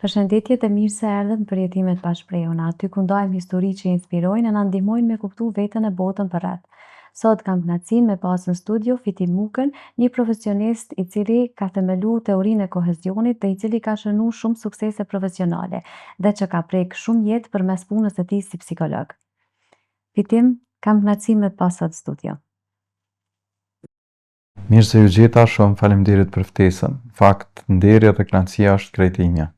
Përshëndetje të mirë se erdhët në përjetimet pa shprehuna, aty ku ndajmë histori që inspirojnë e na ndihmojnë me kuptu veten e botën përreth. Sot kam kënaqësinë me pas në studio Fitim Mukën, një profesionist i cili ka themelu teorinë e kohezionit dhe i cili ka shënu shumë suksese profesionale dhe që ka prek shumë jetë përmes punës së tij si psikolog. Fitim, kam kënaqësinë me të pas sot në studio. Mirë se ju gjeta, shumë faleminderit për ftesën. Fakt, nderja dhe kënaqësia është krejt e imja.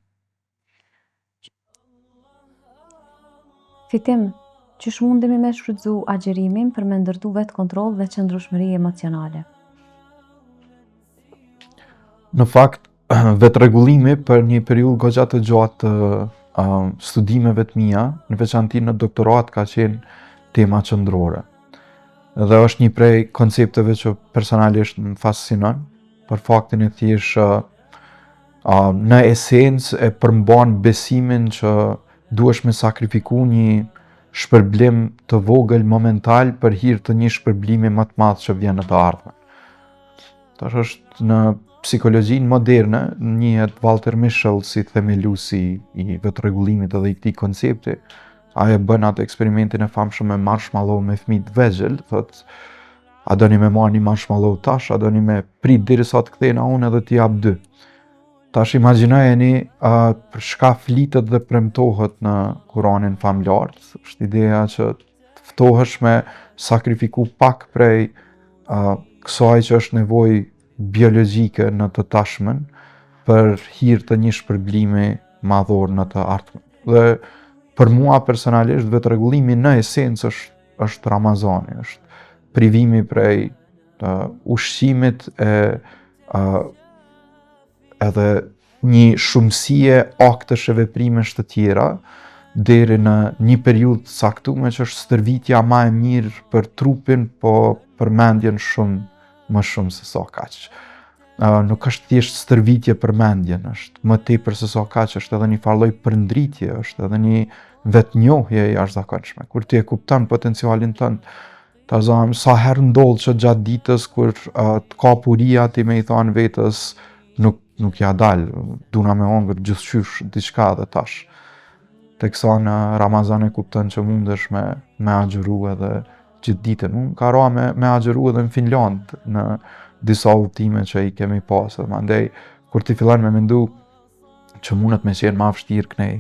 Fitim, qysh mundemi me shfrytzu agjerimin për me ndërtu vetë kontroll dhe qëndrueshmëri emocionale? Në fakt, vetërregullimi për një periudhë goxha të gjatë të studimeve të mia, në veçanti në doktorat, ka qenë tema qendrore. Dhe është një prej koncepteve që personalisht më fascinon, për faktin e thjesht në esencë e përmban besimin që duhesh me sakrifiku një shpërblim të vogël momental për hir të një shpërblimi më të madh që vjen në të ardhmen. Tash është në psikologjinë moderne, njihet Walter Mischel si themeluesi i vetërregullimit dhe i këtij koncepti. Ai e bën atë eksperimentin e famshëm me marshmallow me fëmijë të vegjël, thotë, a doni me marrë një marshmallow tash, a doni me prit derisa të kthehena unë edhe t'i jap 2. Tash imagjinojeni për çka flitet dhe premtohet në Kur'anin famlar. Është ideja që të ftohesh me sakrifiku pak prej kësaj që është nevojë biologjike në të tashmen për hir të një shpërblimi madhor në të ardhmen. Dhe për mua personalisht vetërregullimi në esencë është Ramazani, është privimi prej ushqimit edhe një shumësie aktesh e veprimesh të tjera deri në një periudhë të caktuar që është stërvitja më e mirë për trupin, po për mendjen shumë më shumë se sa kaq. Nuk është thjesht stërvitje për mendjen, është më tepër se sa kaq, është edhe një farë lloj përndritje, është edhe një vetnjohje e jashtëzakonshme. Kur ti e kupton potencialin tënd, ta zëm sa herë ndodh që gjatë ditës kur të ka puria ti me i thon vetes nuk ja dal, duna me hongër gjithçysh diçka edhe tash. Teksa në Ramazan e kupton që mundesh me agjëru edhe gjithë ditën. Unë ka ra me agjëru edhe në Finland, në disa udhëtime që i kemi pasur. Mandej, kur ti fillon me mendu që mundet me qenë ma vështirë kënej,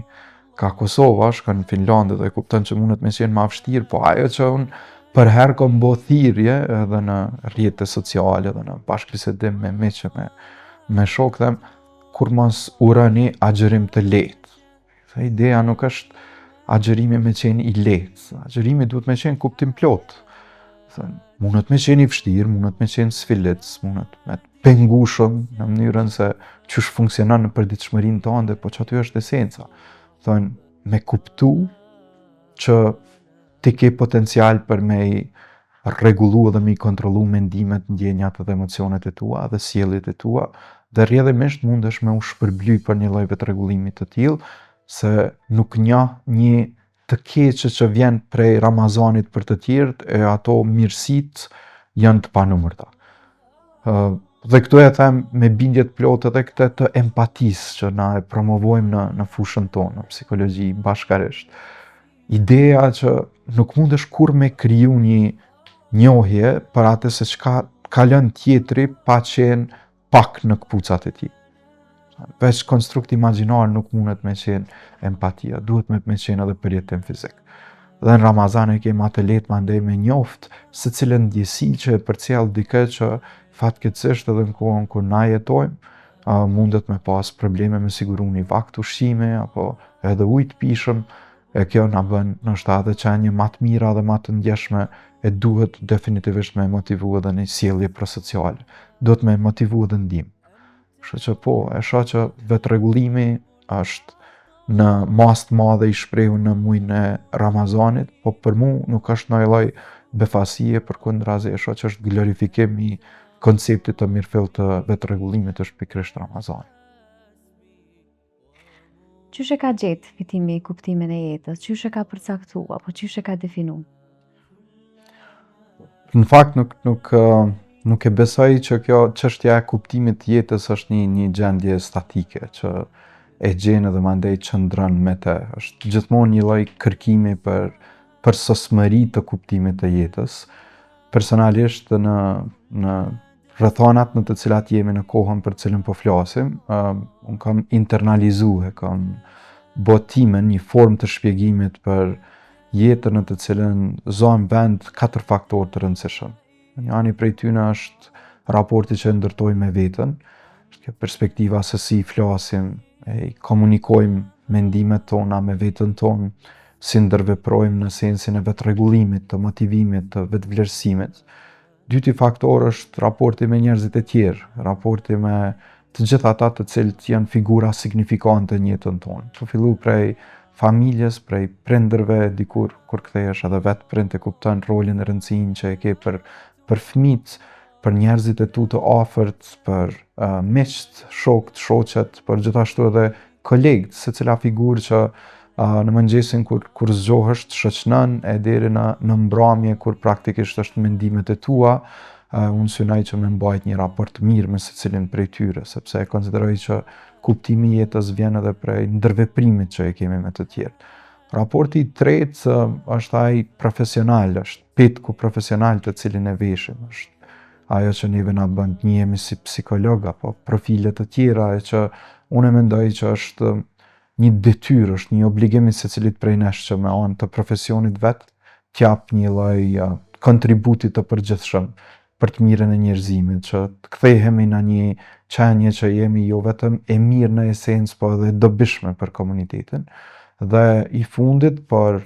ka Kosova, shkon në Finland dhe kupton që mundet me qenë ma vështirë, po ajo që unë për herë kom bo thirrje edhe në rrjetet sociale edhe në bashkëbisedim me miqe, me shok, them, kur mos urani agjërim të lehtë. Dhe ideja nuk është agjërimi me qenë i lehtë. Agjërimi duhet me qenë kuptim plot. Mundet me qenë i vështirë, mundet me qenë sfilec, mundet me pengushëm në mënyrën se çish funksionon në përditshmërinë tënde, po që aty është esenca. Thonë, me kuptu që ti ke potencial për me i rregullu dhe me i kontrollu mendimet, ndjenjat dhe emocionet e tua dhe sjelljet e tua, dhe rrjedhimisht mundesh me u shpërbly për një lloj vetërregullimi të tillë, se nuk njeh një të keqe që vjen prej Ramazanit për të tjerët, e ato mirësitë janë të panumërta. Dhe këtu e them me bindje të plotë edhe këtë të empatisë që na e promovojmë në fushën tonë, në psikologji bashkarisht. Ideja që nuk mundesh kur me kriju një njohje për atë se çka ka lënë tjetri pa qenë pak në këpucat e tij. Veç konstrukt imagjinar nuk mundet me qenë empatia, duhet me qenë edhe përjetim fizik. Dhe në Ramazan e kemi atë lehtë mandej me njoft se cilën ndjesi që e përcjell dikë që fatkeqësisht edhe në kohën kur na jetojmë, mundet me pas probleme me siguru një vakt ushqimi apo edhe ujë të pishëm, e kjo na bën ndoshta edhe qenie më të mira dhe më të ndjeshme, e duhet definitivisht me motivu edhe një sjellje prosociale. Duhet me motivu edhe ndihmë. Kështu që po, e shoh që vetërregullimi është në masë të madhe i shprehur në muajin e Ramazanit, po për mua nuk është ndonjë lloj befasie, përkundrazi e shoh që është glorifikim i konceptit të mirëfillt të vetërregullimit është pikërisht Ramazani. Qysh e ka gjetë Fitimi kuptimin e jetës? Qysh e ka përcaktuar apo qysh e ka definu? Në fakt nuk e besoj që kjo çështja e kuptimit të jetës është një gjendje statike që e gjen edhe mandej qëndron me te. Është gjithmonë një lloj kërkimi për sosmëri të kuptimit të jetës. Personalisht në rrethonat në të cilat jemi në kohën për cilën po flasim, unë kam internalizuar, kam botimin një formë të shpjegimit për jetën në të cilën zon vend 4 faktorë të rëndësishëm. Njëri prej tyre është raporti që ndërtojmë me veten, është kjo perspektiva se si flasim, e komunikojmë mendimet tona me veten tonë, si ndërveprojmë në sensin e vetërregullimit, të motivimit, të vetvlerësimit. Dyti faktor është raporti me njerëzit e tjerë, raporti me të gjithë ata të cilët janë figura signifikante në jetën tonë. Të fillu prej familjes, prej prindërve, dikur kur kthehesh edhe vetë prind e kupton rolin e rëndësinë që e ke për fëmijët, për njerëzit e tu të afërt, për miqt, shokët, shoqet, për gjithashtu edhe kolegët, secila figurë që në mëngjesin kur zgjohesh të shoqënon e deri në mbrëmje kur praktikisht është mendimet e tua, unë synoj që me mbajt një raport mirë me secilin prej tyre, sepse e konsideroj që kuptimi i jetës vjen edhe prej ndërveprimit që e kemi me të tjerë. Raporti i tretë është ai profesional, është petku profesional të cilin e veshim, është ajo që neve na bën të njihemi si psikolog apo profile të tjera, e që unë mendoj që është një detyrë, është një obligim i secilit prej nesh që me anë të profesionit vet t'jap një lloj kontributi të përgjithshëm për të mirën e njerëzimit, që të kthehemi në një qenie që jemi jo vetëm e mirë në esencë, po edhe dobishme për komunitetin. Dhe i fundit, por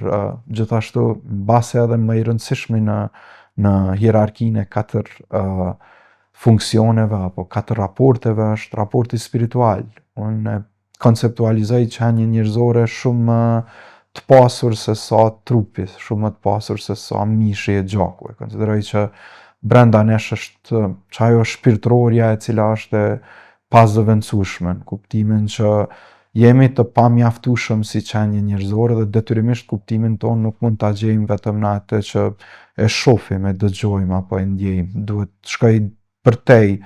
gjithashtu mbase edhe më i rëndësishmi në hierarkinë e 4 funksioneve apo 4 raporteve është raporti spiritual. Unë konceptualizoj qenien njerëzore shumë të pasur se sa trupi, shumë më të pasur se sa mishi e gjaku. E konsideroj që brenda nesh është ajo shpirtërorja e cila është e pazëvendësueshme, në kuptimin që jemi të pamjaftueshëm si qenie njerëzore dhe detyrimisht kuptimin tonë nuk mund ta gjejmë vetëm në atë që e shohim, e dëgjojmë apo e ndjejmë. Duhet të shkoj përtej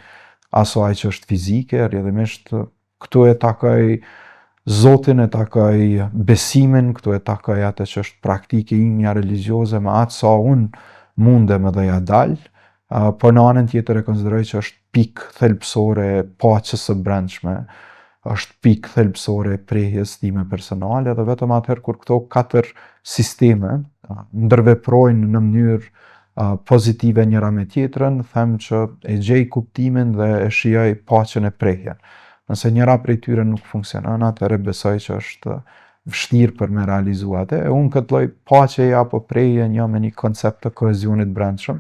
asaj që është fizike, rrjedhimisht këtu e takoj Zotin, e takoj besimin, këtu e takoj atë që është praktike imja religjioze me atë sa unë mundem edhe ja dal, por në anën tjetër e konsideroj që është pikë thelbësore e paqes së brendshme, është pikë thelbësore e prehjes time personale, dhe vetëm atëherë kur këto 4 sisteme ndërveprojnë në mënyrë pozitive njëra me tjetrën, them që e gjej kuptimin dhe e shijoj paqen e prehjen. Nëse njëra prej tyre nuk funksionon, atëherë besoj që është vështirë për me realizuar atë. Unë këtë lloj paqeje apo prehje një me një koncept të kohezionit brendshëm,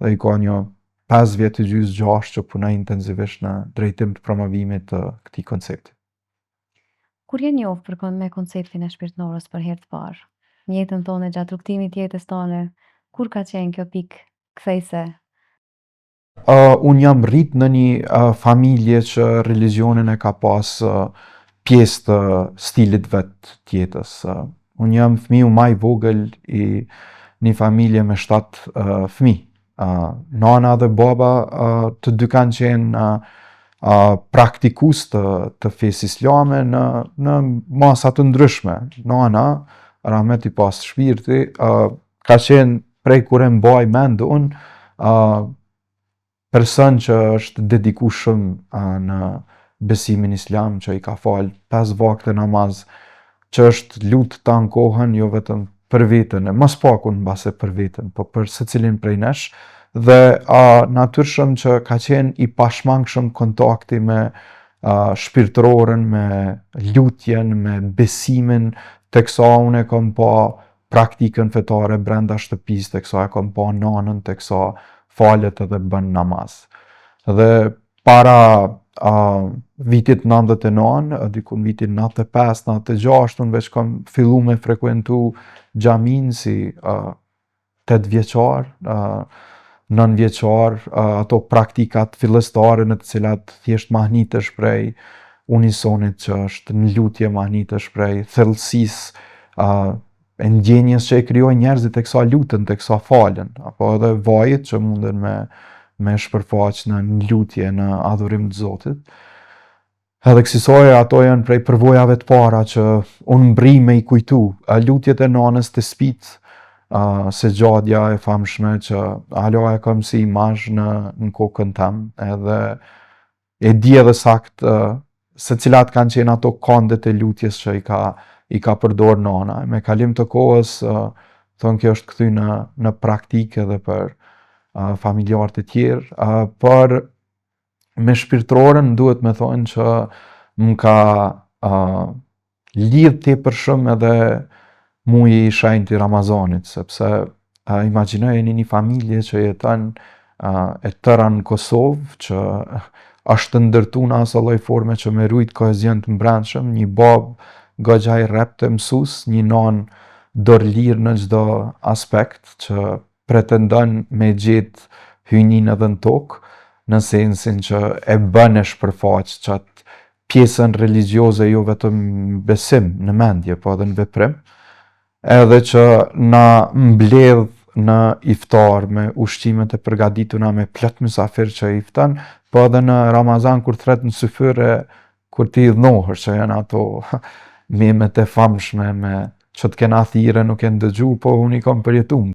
dhe i ka një 5 vjet të gjysmë 6 që punoj intensivisht në drejtim të promovimit të këtij koncepti. Kur je njohur me konceptin e shpirtënorës për herë të parë, në jetën tonë gjatë rrugtimit të jetës tonë, kur ka qenë kjo pikë kthejse? Unë jam rrit në një familje që religionin e ka pas pjesë të stilit vet të jetës. Unë jam fëmiu më i vogël i një familje me 7 fëmijë. Nana dhe baba të dy kanë qenë praktikues të fesë islame në masa të ndryshme. Nana, rahmet i pas shpirti, ka qenë prej kur e mbaj mend unë person që është dedikueshëm në besimin islam, që i ka fal 5 vakte namaz, që është lutë ta në kohën, jo vetëm për veten, mos pakun mbase për veten, po për secilin prej nesh, dhe natyrshëm që ka qenë i pashmangshëm kontakti me shpirtërorën, me lutjen, me besimin, teksa unë e kam pa praktikën fetare brenda shtëpisë, teksa e kam pa nanën, teksa falet edhe bën namaz. Dhe para vitit 99, diku në vitin 95, 96, unë veç kam fillu me frekuentu xhamin si 8 vjeçar, 9 vjeçar, ato praktikat fillestare në të cilat thjesht mahnitesh prej unisonit që është në lutje, mahnitesh prej thellësisë e ndjenjes që e krijojnë njerëzit teksa luten, teksa falen, apo edhe vajit që munden me shpërfaq në lutje, në adhurim të Zotit. Edhe kësaj ato janë prej përvojave të para që unë mbri me i kujtu. Lutjet e nanës të spit, se gjadja e famshme që alo e kam si imazh në kokën tem, edhe e di edhe sakt se cilat kanë qenë ato kondet e lutjes që i ka përdor nana. Me kalim të kohës, thonë kjo është kthy në praktikë edhe për familjarët e tjerë, për me shpirtërorën duhet me thonë që më ka lidh tepër shumë edhe muji i shenjtë i Ramazanit, sepse imagjinoj një familje që jeton e tëra në Kosovë, që është ndërtu në asë lloj forme që me rujt kohezion të mbrendshëm, një babë goxha i rrept e mësues, një nanë dorëlirë në çdo aspekt që pretendon me gjetë hyjnin edhe në tokë, në sensin që e bën e shpërfaq qatë pjesën religjioze jo vetëm besim në mendje, po edhe në veprim, edhe që na mbledh në iftar me ushqimet e përgatituna me plot mysafir që i fton, po edhe në Ramazan kur thret në syfyre, kur ti dhohesh që janë ato memet e famshme me që të kena thire nuk e ndëgju, po unë i kam përjetu.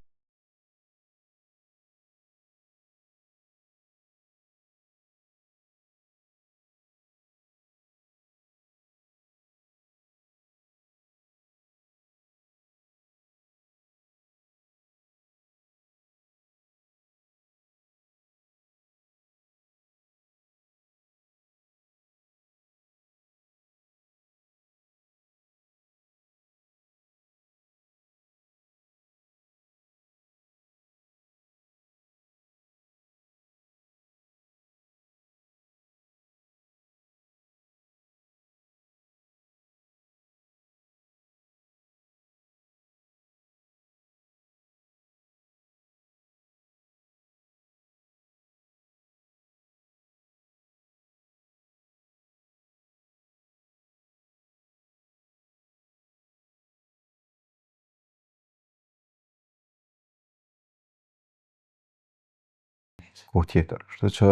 Kohë tjetër. Kështu që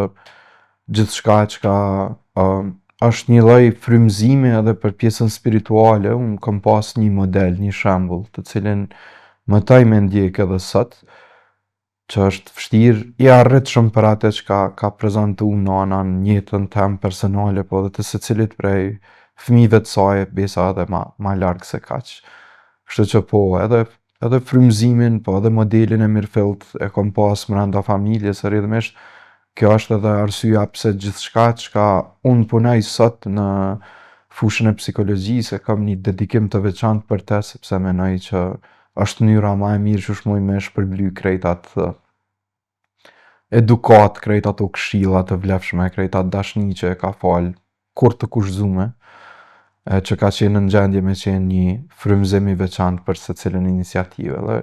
gjithçka që është një lloj frymëzimi edhe për pjesën spirituale, unë kam pas një model, një shembull, të cilin më taj me ndjek edhe sot, që është vështirë i arritshëm për atë që ka prezantu nana në jetën tem personale, po edhe të secilit prej fëmijëve të saj, besa edhe ma larg se kaq. Kështu që po, edhe frymëzimin, po edhe modelin e mirëfillt e kam pas brenda familjes, rrjedhimisht kjo është edhe arsyeja pse gjithçka që unë punoj sot në fushën e psikologjisë, e kam një dedikim të veçantë për te, sepse mendoj që është mënyra më e mirë që muj me shpërbly krejt atë edukat, krejt ato këshilla të vlefshme, krejt atë dashni që e ka fal kur të kushzume, që ka qenë në gjendje me qenë një frymëzim i veçantë për secilën iniciativë. Dhe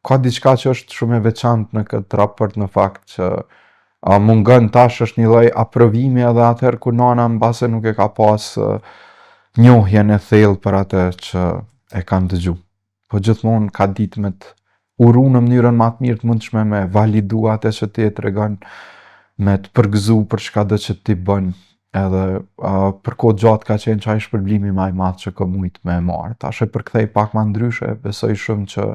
ka diçka që është shumë e veçantë në këtë raport, në fakt që mungon tash është një lloj aprovimi edhe atëherë kur nana mbase nuk e ka pas njohjen e thellë për atë që e kanë dëgju. Po gjithmonë ka ditë me të uru në mënyrën më të mirë të mundshme, me validu atë që ti e tregon, me të përgëzu për çka do që ti bën, edhe për kohë gjatë ka qenë çaj shpërblimi më i madh që ka mujt me marr. Tash e përkthej pak më ndryshe, besoj shumë që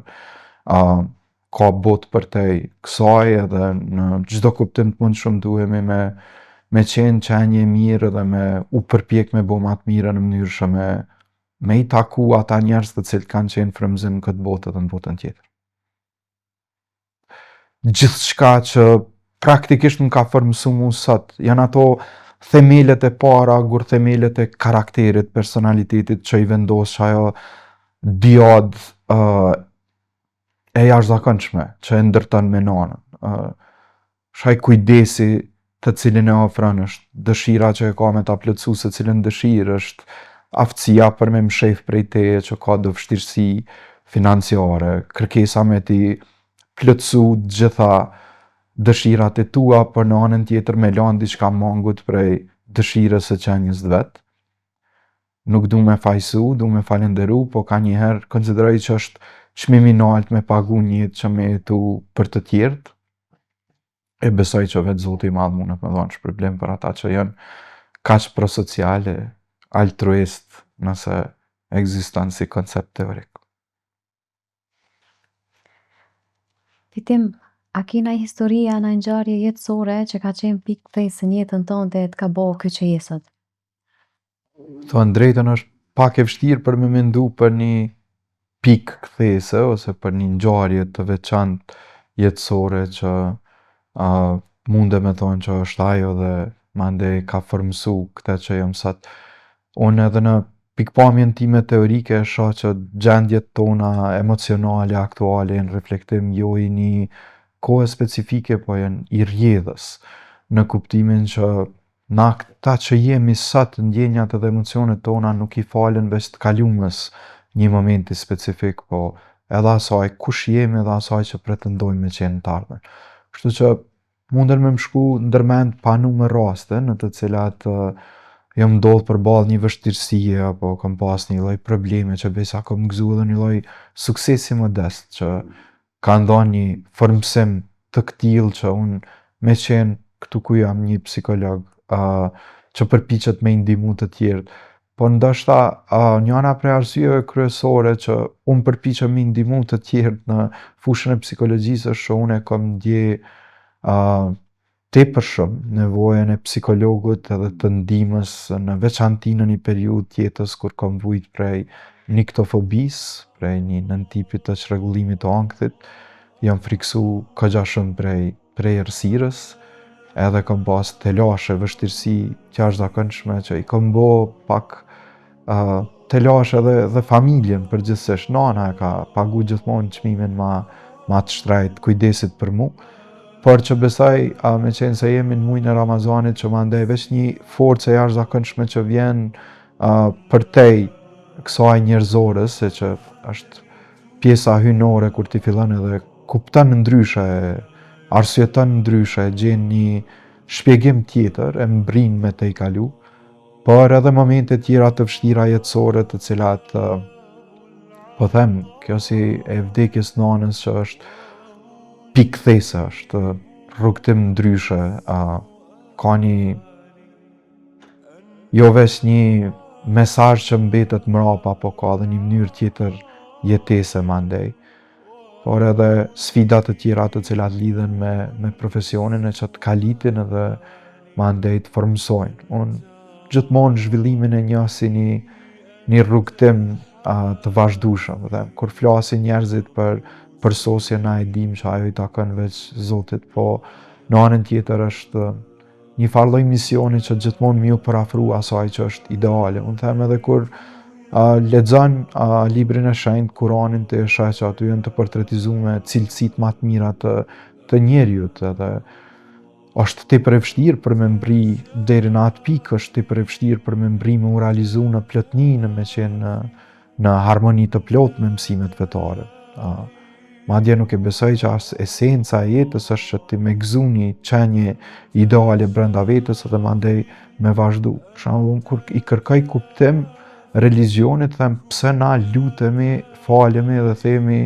ka botë për te kësaj, edhe në çdo kuptim të mundshëm duhemi me qenë qenje mirë dhe me u përpjek me bo ma të mire në mënyrë që me i taku ata njerëz të cilët kanë qenë frymëzim në këtë botë dhe në botën tjetër. Gjithçka që praktikisht më ka formësu mu sot, janë ato themelet e para, gur themelet e karakterit, personalitetit që i vendos që ajo diad e jashtëzakonshme që e ndërton me nanën. Shaj kujdesi të cilin e ofron, është dëshira që e ka me ta plotësu se cilën dëshirë, është aftësia për me mshef prej teje që ka do vështirësi financiare, kërkesa me ti plotësu gjitha dëshirat e tua, për në anën tjetër me lanë diçka mangut prej dëshirës së qenjes vet. Nuk du me fajsu, du me falenderu, po ka njëherë konsideroj që është çmimi i lartë me pagu një jetë që me jetu për të tjerët. E besoj që vetë Zoti i Madh mundet me dhënë shpërblim për ata që janë kaq prosociale, altruist nëse ekziston si koncept teorik. Fitim, a ki ndaj historia, ndaj ngjarje jetësore që ka qenë pikë kthese në jetën tënde të ka bo kjo që je sot? Thonë drejtën është pak e vështirë për me mendu për një pikë kthese ose për një ngjarje të veçantë jetësore që munde me thonë që është ajo dhe mandej ka formësu këtë që jam sot. Unë edhe në pikpamjen time teorike shoh që gjendjet tona emocionale aktuale janë reflektim jo i një kohe specifike, po janë i rrjedhës, në kuptimin që na këta që jemi sot, ndjenjat edhe emocionet tona nuk i falen veç të kalumës një momenti specifik, po edhe asaj kush jemi edhe asaj që pretendojmë me qenë të ardhmen. Kështu që munden me më shku ndërmend pa numër raste në të cilat jam ndodhur përballë një vështirësie apo kam pas një lloj probleme që besa kam gëzu edhe një lloj suksesi modest që ka ndonë një formësim të këtill që unë me qenë këtu ku jam një psikolog që përpiqet me i ndihmu të tjerët. Po ndoshta njëra prej arsyeve kryesore që unë përpiqem me i ndihmu të tjerët në fushën e psikologjisë është që unë e kam ndje tepërshëm nevojën e psikologut edhe të ndihmës në veçanti në një periudhë të jetës kur kam vujt prej niktofobisë, prej një nëntipit të çrregullimit të ankthit, jam friksu kogja shumë prej errësirës, edhe kam pas telashe, vështirësi të jashtëzakonshme që i kam bo pak telashe edhe familjen përgjithsisht. Nana e ka pagu gjithmonë çmimin ma të shtrejt kujdesit për mu, por që besoj me qenë se jemi në muajin e Ramazanit që mandej veç një forcë e jashtëzakonshme që vjen përtej kësaj njerëzore, se që është pjesa hyjnore kur ti fillon edhe kupton ndryshe, arsyeton ndryshe, gjen një shpjegim tjetër, e mbrin me të i kalu, por edhe momente tjera të vështira jetësore të cilat po them, kjo si e vdekjes nanës që është pikë kthese, është rrugtim ndryshe, ka një jo veç një mesazh që mbetet mrapa, po ka edhe një mënyrë tjetër jetese mandej, por edhe sfidat të tjera të cilat lidhen me profesionin e që të kalitin edhe mandej të formësojnë. Unë gjithmonë zhvillimin e një si një rrugtim të vazhdueshëm, dhe kur flasin njerëzit për sosje na e dim që ajo i takon veç Zotit, po në anën tjetër është një farë lloj misioni që gjithmonë më parafru asaj që është ideale. Unë them edhe kur lexon librin e shenjtë, Kuranin, të sheh që aty janë të portretizuar cilësitë më të mira të njeriut, edhe është tepër e vështirë për me mbri deri në atë pikë, është tepër e vështirë për me mbri me u realizu në plotni, me qenë në harmoni të plotë me mësimet fetare. Madje nuk e besoj që as esenca e jetës është që ti me gëzu një qenje ideale brenda vetës edhe mandej me vazhdu. Për shembull, kur i kërkoj kuptim religionit, them pse na lutemi, falemi dhe themi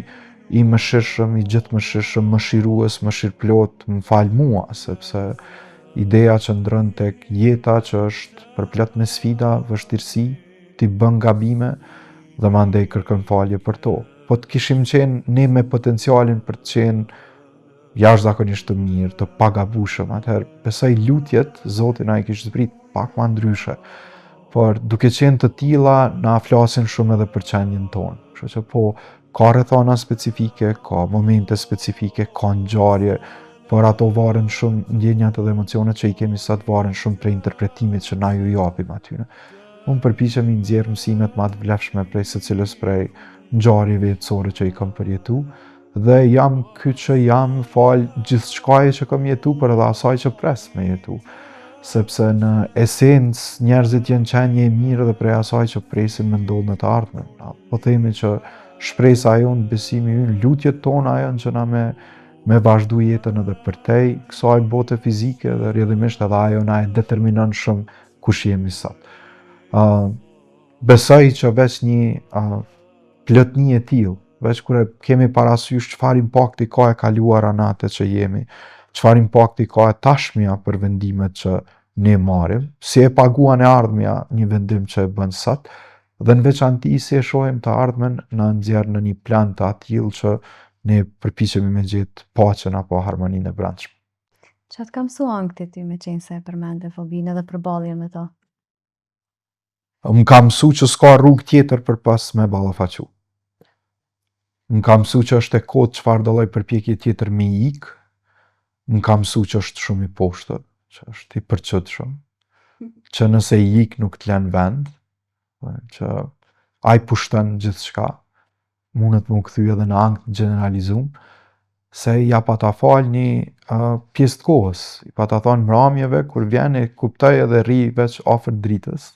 i mëshirshëm, i gjithëmëshirshëm, mëshirues, mëshirëplot, më fal mua, sepse ideja që ndron tek jeta që është përplot me sfida, vështirësi, ti bën gabime dhe mandej kërkon falje për to. Po të kishim qenë ne me potencialin për të qenë jashtëzakonisht të mirë, të pagabueshëm, atëherë besoj lutjet Zoti na i kishte zbrit pak më ndryshe. Por duke qenë të tilla na flasin shumë edhe për qenjen tonë. Kështu që po ka rrethana specifike, ka momente specifike, ka ngjarje, por ato varen shumë, ndjenjat edhe emocionet që i kemi sot varen shumë prej interpretimit që na ju japim atyre. Unë përpiqem i nxjerr mësimet më të vlefshme prej secilës prej ngjarjeve jetësore që i kam përjetu, dhe jam ky që jam fal gjithçkaje që kam jetu, por edhe asaj që pres me jetu. Sepse në esencë njerëzit janë qenje e mirë dhe prej asaj që presin me ndodhë në të ardhmen. Po themi që shpresa jonë, besimi ynë, lutjet tona janë që na me vazhdu jetën edhe përtej kësaj bote fizike, dhe rrjedhimisht edhe ajo na e determinon shumë kush jemi sot. Besoj që veç një plotni e tillë, veç kur e kemi parasysh çfarë impakti ka e kaluara në atë që jemi, çfarë impakti ka e tashmja për vendimet që ne marrim, si e paguan e ardhmja një vendim që e bën sot, dhe në veçanti si e shohim të ardhmen në nxjerr në një plan të atill që ne përpiqemi me gjetë paqen apo harmoninë e brendshme. Çfarë të ka mësua ankthi ty me qenë se e përmende fobinë edhe përballjen me to? Më ka mësu që s'ka rrugë tjetër për pas me ballafaqu. Më ka mësu që është e kotë çfarë do lloj përpjekje tjetër me ik, më ka mësu që është shumë i poshtër, që është i përqëtshëm, që nëse i ik nuk t'len vend, që ai pushton gjithçka, mundet më kthy edhe në ankth generalizum, se ja pa ta fal një pjesë të kohës, i pa ta thonë mramjeve, kur vjen e kuptoj edhe rri veç afër dritës,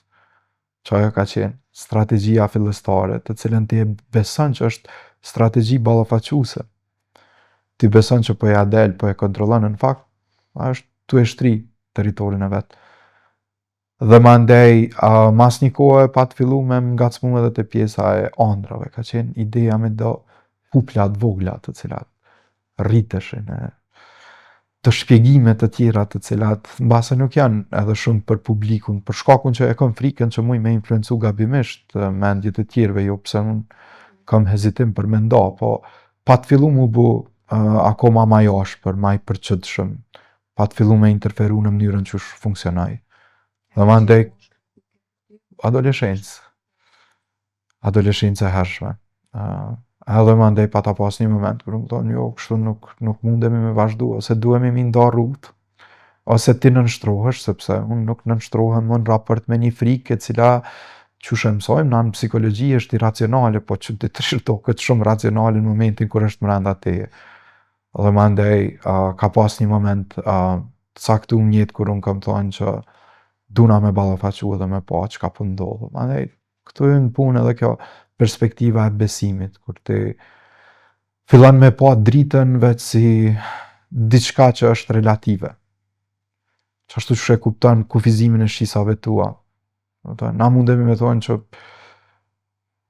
që ajo ka qenë strategjia fillestare, të cilën ti e beson që është strategji ballafaquese. Ti beson që po ja del, po e kontrollon, në fakt, ajo është tu e shtri territorin e vet. Dhe mandej, mas një kohë pa të fillu me më ngacmu edhe te pjesa e ëndrave, ka qenë ideja me do pupla të vogla të cilat rriteshin, të shpjegime të tjera të cilat mbase nuk janë edhe shumë për publikun, për shkakun që e kam frikën që muj me influencu gabimisht mendjet e tjerëve, jo pse unë kam hezitim për me nda, po pa të fillu mu bu akoma ma jashpër, ma i përqëtshëm, pa të fillu me interferu në mënyrën që funksionaj. Dhe mandej adoleshencë e hershme. Edhe mandej pa ta pas një moment kur më thonë, jo, kështu nuk mundemi me vazhdu, ose duhemi mi nda rrugët, ose ti nënshtrohesh, sepse unë nuk nënshtrohem më në raport me një frikë e cila qysh e mësojmë, na në psikologji është irracionale, po që ditërisht do këtë shumë racionale në momentin kur është brenda teje. Dhe mandej ka pas një moment të caktuar në jetë kur unë kam thonë që duna me ballafaqu edhe me pa çka po ndodh. Mandej këtu hyn punë edhe kjo perspektiva e besimit, kur ti fillon me pa dritën veç si diçka që është relative. Qashtu që e kupton kufizimin e shisave tua. Na mundemi me thonë që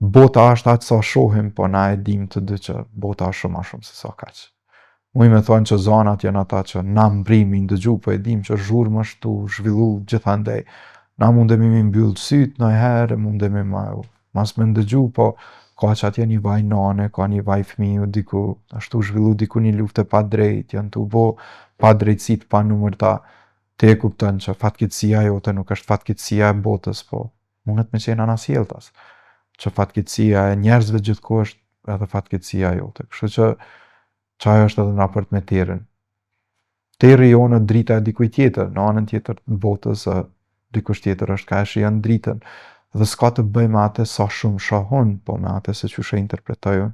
bota është aq sa shohim, po na e dim të dy që bota është shumë a shumë se sa kaq. Muj me thonë që zonat janë ata që na mbrimi ndëgju, po e dim që zhurmë është tu zhvillu gjithandej. Na mundemi me mbyll syt ndonjëherë, mundemi mas me ndëgju, po ka që atje një vaj nane, ka një vaj fëmiu diku, ashtu zhvillu diku një luftë pa drejt, janë tu bo pa drejtësit pa numërta. Te e kupton që fatkeqësia jote nuk është fatkeqësia e botës, po mundet me qenë anasjelltas. Që fatkeqësia e njerëzve gjithkohë është edhe fatkeqësia jote. Kështu që çaja është edhe në raport me terrin. Terri jonë drita e dikujt tjetër, në anën tjetër të botës, dikush tjetër është ka e shijon dritën. Dhe s'ka të bëj me atë sa shumë shohun, po me atë se çu e interpretojun.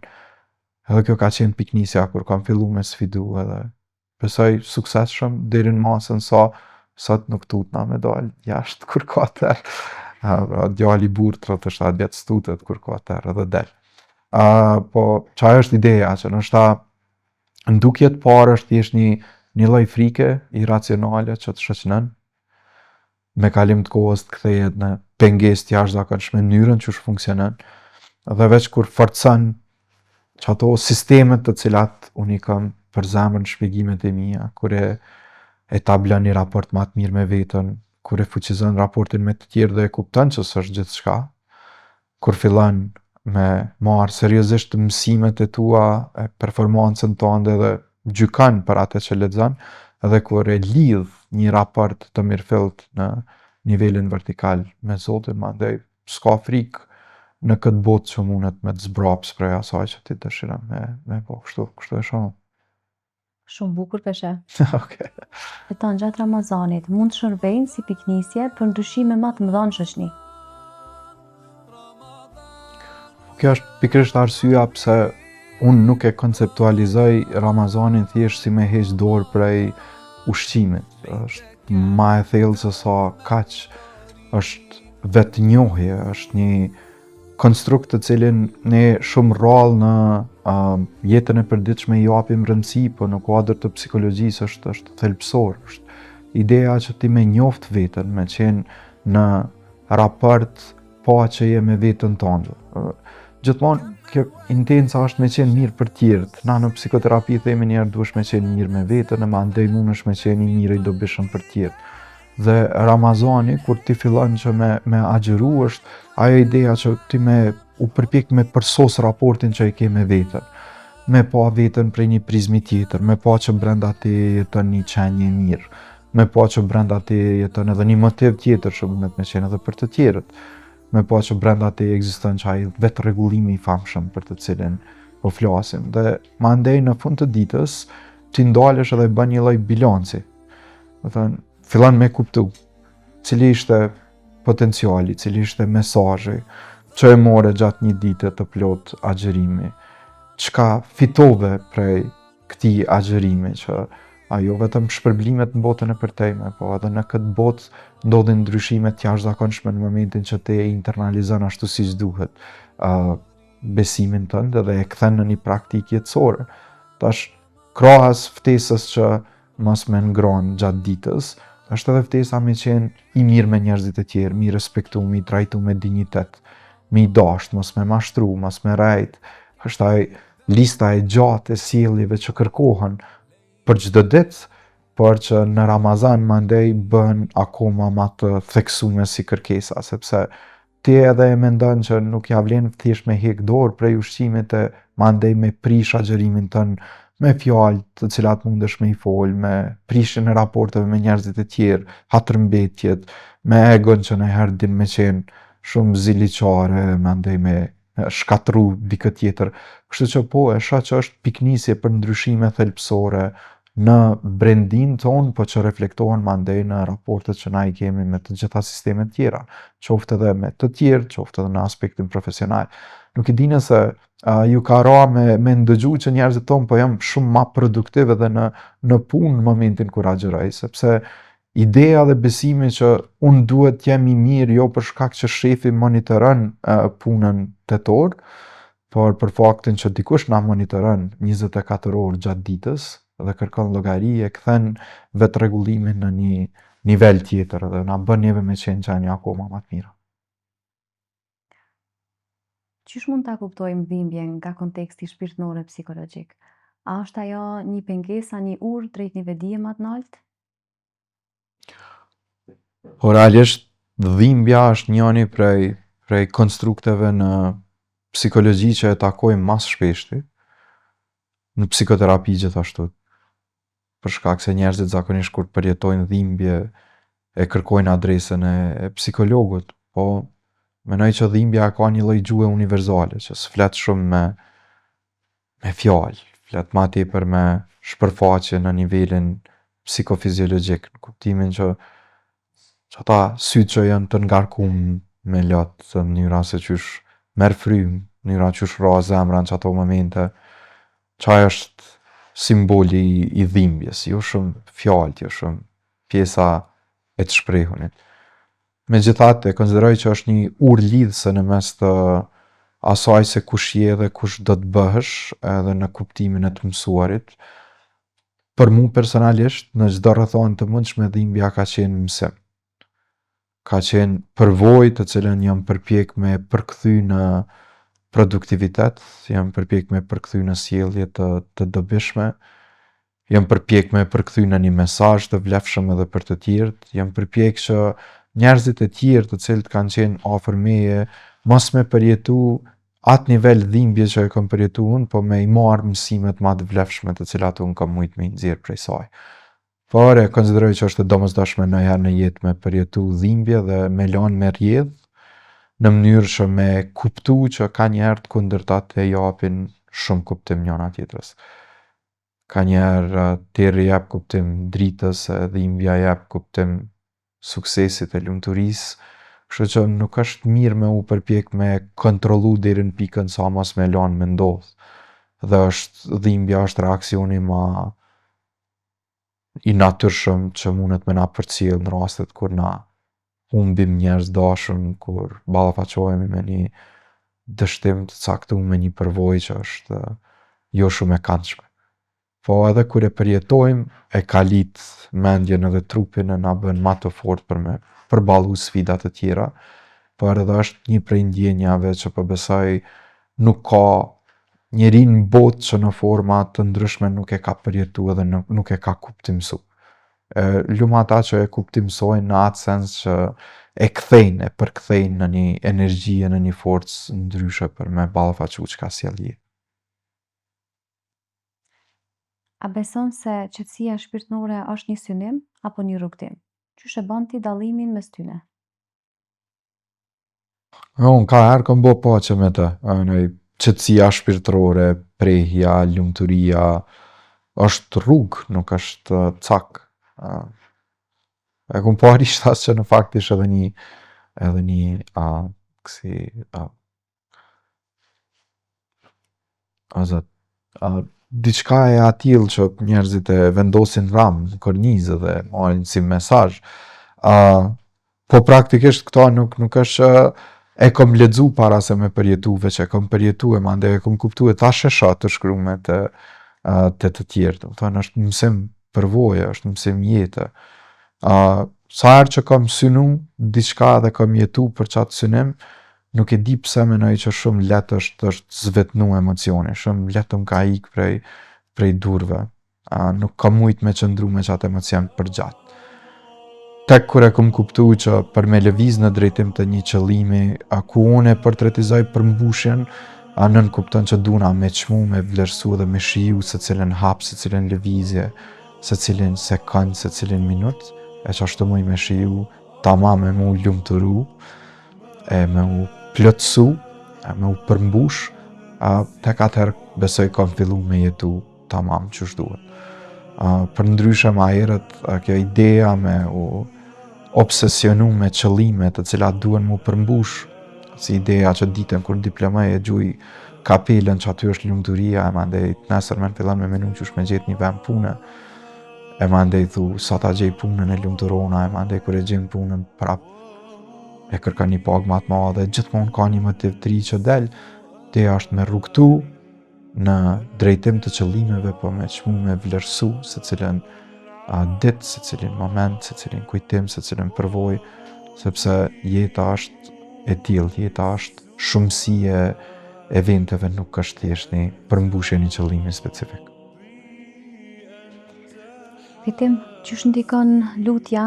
Edhe kjo ka qenë piknisja kur kam fillu me sfidu edhe besoj suksesshëm deri në masën sa sot nuk tutna me dal jashtë kur ka tërë. Djali burr 37 vjet stutet kur ka tërë edhe del. Po çaja është ideja që ndoshta ndukjet parë është thjesht një lloj frike iracionale që të shoqënon. Me kalim të kohës të kthehet në pengesë të jashtëzakonshme në mënyrën që funksionon. Dhe veç kur forcon që ato sistemet të cilat unë i kam për zemrën shpjegimet e mia, kur e tablon një raport më të mirë me veten, kur e fuqizon raportin me të tjerë dhe e kupton që s'është gjithçka, kur fillon me marrë seriozisht mësimet e tua, e performancën tënde dhe gjykon për atë që lexon, edhe kur e lidh një raport të mirëfillt në nivelin vertikal me Zotin, mandej s'ka frikë në këtë botë që mundet me të zbrapsë prej asaj që ti dëshiron me po, kështu e shoh. Shumë bukur peshe. Okej. Jeton gjatë Ramazanit, mund të shërbejnë si piknisje për ndryshime më të mëdha në shoqni. Kjo është pikërisht arsyeja pse unë nuk e konceptualizoj Ramazanin thjesht si me heq dorë prej ushqimit. Është ma e thellë se sa kaq, është vetnjohje, është një konstrukt të cilin ne shumë rrallë në jetën e përditshme i japim rëndësi, po në kuadër të psikologjisë është thelbësor. Është ideja që ti me njoft veten, me qenë në raport paqeje me veten tënde. Gjithmonë kjo intenca është me qenë mirë për tjerët. Na në psikoterapi themi njerë duhesh me qenë mirë me veten, e mandej mundesh me qenë i mirë i dobishëm për tjerët. Dhe Ramazani, kur ti fillon që me agjëru, është ajo ideja që ti u përpjek me përsos raportin që i ke me veten. Me pa veten prej një prizmi tjetër, me pa që brenda ti jeton një qenje mirë, me pa që brenda ti jeton edhe një motiv tjetër që mundet me qenë edhe për të tjerët, me pa që brenda ti ekziston që ai vetë rregullimi i famshëm për të cilin po flasim. Dhe mandej në fund të ditës ti ndalesh edhe bën një lloj bilanci. Do thënë, fillon me kuptu cili ishte potenciali, cili ishte mesazhi që e more gjatë një dite të plot agjërimi, çka fitove prej këtij agjërimi, që ajo vetëm shpërblimet në botën e përtejme, po edhe në këtë botë ndodhin ndryshime të jashtëzakonshme në momentin që ti e internalizon ashtu siç duhet besimin tënd dhe e kthen në një praktikë jetësore. Tash, krahas ftesës që mos më ngron gjatë ditës, është edhe ftesa me qenë i mirë me njerëzit e tjerë, mi respektu, mi trajtu me dinjitet, mi dasht, mos me mashtru, mos me rejt. Është ai lista e gjatë e sjelljeve që kërkohen për çdo ditë, por që në Ramazan mandej bën akoma më të theksuar si kërkesa, sepse ti edhe e mendon që nuk ja vlen thjesht me hek dorë prej ushqimit e mandej me prish agjërimin tën me fjalë të cilat mundesh me i fol, me prishjen e raporteve me njerëzit e tjerë, hatërmbetjet, me egon që nëherë din me qenë shumë ziliqare, mandej me shkatru dikë tjetër. Kështu që po, e shoh që është piknisje për ndryshime thelbësore në brendin ton, po që reflektohen mandej në raportet që na i kemi me të gjitha sistemet tjera, qoftë edhe me të tjerë, qoftë edhe në aspektin profesional. Nuk e di nëse ju ka ra me ndëgju që njerëzit tonë po jam shumë ma produktiv edhe në punë në momentin kur agjëroj, sepse ideja dhe besimi që unë duhet t'jem i mirë jo për shkak që shefi monitoron punën tetor, por për faktin që dikush na monitoron 24 orë gjatë ditës dhe kërkon llogari, e kthen vetë rregullimin në një nivel tjetër dhe na bën neve me qenë qenja akoma më të mira. Qysh mund ta kuptojmë dhimbjen nga konteksti shpirtëror e psikologjik? A është ajo një pengesë, një urë drejt një vedije më të lartë? Po realisht dhimbja është njëri prej konstrukteve në psikologji që e takojmë mas shpeshti, në psikoterapi gjithashtu. Për shkak se njerëzit zakonisht kur përjetojnë dhimbje e kërkojnë adresën e psikologut, po mendoj që dhimbja ka një lloj gjuhë universale që s'flet shumë me fjalë, flet më tepër me shpërfaqje në nivelin psikofiziologjik, në kuptimin që ata sytë që janë të ngarkuar me lot në mënyra se qysh merr frymë, mënyra qysh ra zemra në ato momente, çaj është simboli i dhimbjes, jo shumë fjalët, jo shumë pjesa e të shprehunit. Megjithatë, e konsideroj që është një urë lidhëse në mes të asaj se kush je dhe kush do të bëhesh, edhe në kuptimin e të mësuarit. Për mu personalisht, në çdo rrethon të mundshme dhimbja ka qenë mësim. Ka qenë përvojë të cilën jam përpjek me përkthy në produktivitet, jam përpjek me përkthy në sjellje të dobishme, jam përpjek me përkthy në një mesazh të vlefshëm edhe për të tjerët, jam përpjek që njerëzit e tjerë të cilët kanë qenë afër meje mos me përjetu atë nivel dhimbje që e kam përjetu unë, po me i marrë mësimet më të vlefshme të cilat unë kam mujt me i nxjerr prej saj. Por e konsideroj që është e domosdoshme ndonjëherë në jetë me përjetu dhimbje dhe me lanë me rrjedh, në mënyrë që me kuptu që ka njerë të kundërtat e japin shumë kuptim njëna tjetrës. Ka njerë tjerë jep kuptim dritës, dhimbja jep kuptim suksesit e lumturisë, kështu që nuk është mirë me u përpjek me kontrollu deri në pikën sa mos me lanë me ndodh. Dhe dhimbja është reaksioni ma i natyrshëm që mundet me na përcjell në rastet kur na humbim njerëz dashun, kur ballafaqohemi me një dështim të caktuar, me një përvojë që është jo shumë e këndshme. Po edhe kur e përjetojmë, e kalit mendjen edhe trupin e na bën më të fortë për me përballu sfidat të tjera, por edhe është një prej ndjenjave që po besoj nuk ka njeri në botë që në forma të ndryshme nuk e ka përjetu edhe nuk e ka kuptimsu. Lumë ata që e kuptimsojnë në atë sens që e kthejnë, e përkthejnë në një energji, në një forcë ndryshe për me ballafaqu çka sjell jetë. A beson se qetësia shpirtërore është një synim apo një rrugtim? Qysh e bën ti dallimin mes tyne? Unë ka herë kam bo pache me të, qetësia shpirtërore, prehja, lumturia, është rrugë, nuk është cak. E kom parisht thas që në fakt ishte edhe një kësi zot, diçka e atill që njerëzit e vendosin ramë në kornizë dhe marrin si mesazh. Po praktikisht këto nuk është e kom lexu para se me përjetu, veç e kom përjetu e mandej e kom kuptu e tash e shoh të shkrume të tjerë. Do të thonë është mësim përvoje, është mësim jete. Sa herë që kam synu diçka dhe kam jetu për qatë synim, nuk e di pse menoj që shumë letë është zvetnu emocioni, shumë letë më ka ik prej durve. Nuk kam mujt me qëndru me qatë emocion për gjatë. Tek kur e kom kuptu që për me lëviz në drejtim të një qëllimi, ku unë e portretizoj përmbushjen, nën kupton që duna me çmu, me vlerësu dhe me shiju se cilën hap, se cilën lëvizje, se cilën sekond, se cilën minut, e që ashtu muj me shiju, tamam me mu lumturu, e me u plotësu, me u përmbush, tek atëherë besoj kam fillu me jetu tamam qysh duhet. Për ndryshe ma herët, kjo ideja me u obsesionu me qëllime të cilat duhen mu përmbush, si ideja që ditën kur diplomoj e gjuj kapelen që aty është lumturia, e mandej nesër me në fillan me menu qysh me gjetë një vend pune, e mandej thu sa ta gjej punën e lumturona, e mandej kur e gjejmë punën prap e kërkan një pagë ma të madhe, gjithmonë ka një motiv të ri që del, ideja është me rrugtu në drejtim të qëllimeve, po me çmu me vlerësu se cilën ditë, se cilin moment, se cilin kujtim, se cilin përvoj, sepse jeta është e tillë, jeta është shumësi e eventeve, nuk është thjesht një përmbushje një qëllimi specifik. Fitim, qysh ndikon lutja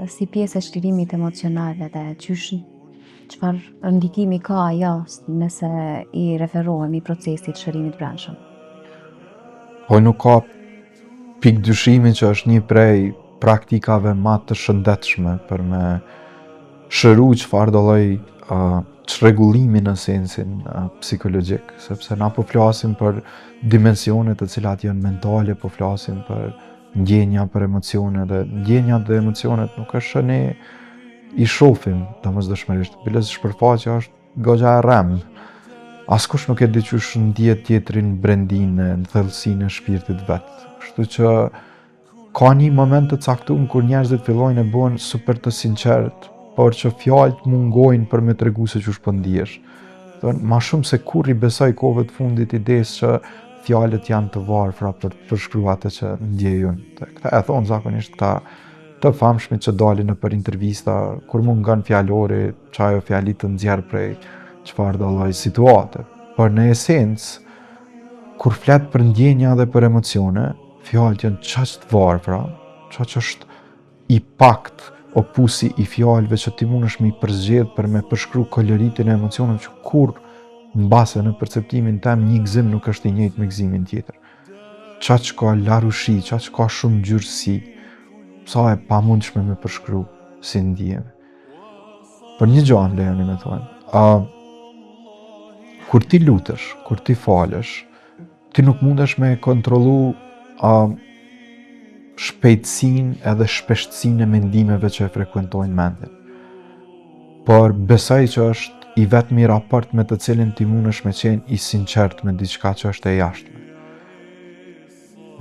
si pjesë e çlirimit emocional dhe çfarë ndikimi ka ajo nëse i referohemi procesit shërimit brendshëm? Po nuk ka pik dyshimi që është një prej praktikave ma të shëndetshme për me shëru çfarë do lloj çrregullimi në sensin psikologjik, sepse na po flasim për dimensione të cilat janë mentale, po flasim për ndjenja, për emocione, dhe ndjenjat dhe emocionet nuk është që ne i shohim domosdoshmërisht, biles shpërfaqja është goxha e rremë. Askush nuk e di qysh ndjet tjetrin brendin në thellësinë e shpirtit vet. Kështu që ka një moment të caktuar kur njerëzit fillojnë e bën super të sinqert, por që fjalët mungojnë për me tregu se qysh po ndihesh. Thonë, ma shumë se kur i besoj kohëve të fundit idesë që fjalët janë të varfra për të përshkruar atë që ndjejun. Këta e thonë zakonisht këta të famshmit që dalin në për intervista, kur mungon fjalori, që ajo fjali të nxjerr prej çfarë do lloj situate. Por në esencë, kur flet për ndjenja dhe për emocione, fjalët janë çaq të varfra, çaq është i pakt opusi i fjalëve që ti mundesh me i përzgjedh për me përshkruar koloritin e emocioneve që kur mbase në perceptimin tim një gëzim nuk është i njëjtë me gëzimin tjetër. Çaq ka larushi, çaq ka shumë ngjyrësi, sa e pamundshme me përshkruar si ndihem. Për një gjë lejoni me thonë, kur ti lutesh, kur ti falesh, ti nuk mundesh me kontrollu shpejtësinë edhe shpeshtësinë e mendimeve që e frekuentojnë mendin. Por besoj që është i vetmi raport me të cilin ti mundesh me qenë i sinqert me diçka që është e jashtme.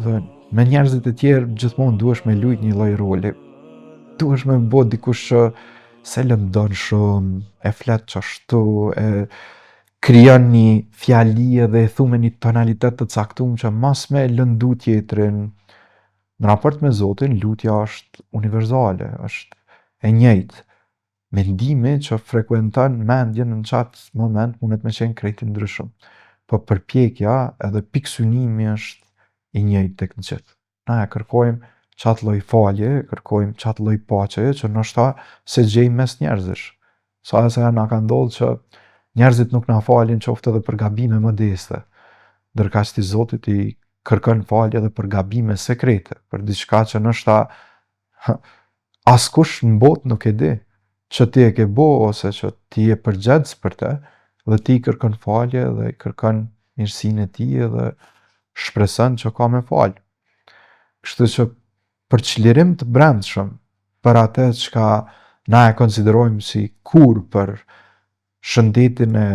Dhe me njerëzit e tjerë gjithmonë duhesh me lujt një lloj roli. Duhesh me bë dikush që se lëndon shumë, e flet qashtu, e krijon një fjali dhe e thu me një tonalitet të caktuar që mas me lëndu tjetrin. Në raport me Zotin, lutja është universale, është e njëjtë. Mendimi që frekuenton mendjen në qatë moment mundet me qenë krejt ndryshëm. Po përpjekja edhe piksynimi është i njëjtë tek të gjithë. Na e kërkojmë qatë lloj falje, kërkojmë qatë lloj paqeje që ndoshta se gjejmë mes njerëzish. Sa e na ka ndodhur që njerëzit nuk na falin qoftë edhe për gabime modeste, ndërkaq ti Zotit i kërkon falje edhe për gabime sekrete, për diçka që ndoshta askush në botë nuk e di që ti e ke bo ose që ti e përgjegjës për te, dhe ti i kërkon falje dhe i kërkon mirësinë e tij dhe shpreson që ka me fal. Kështu që për çlirim të brendshëm, për atë çka na e konsiderojmë si kur për shëndetin e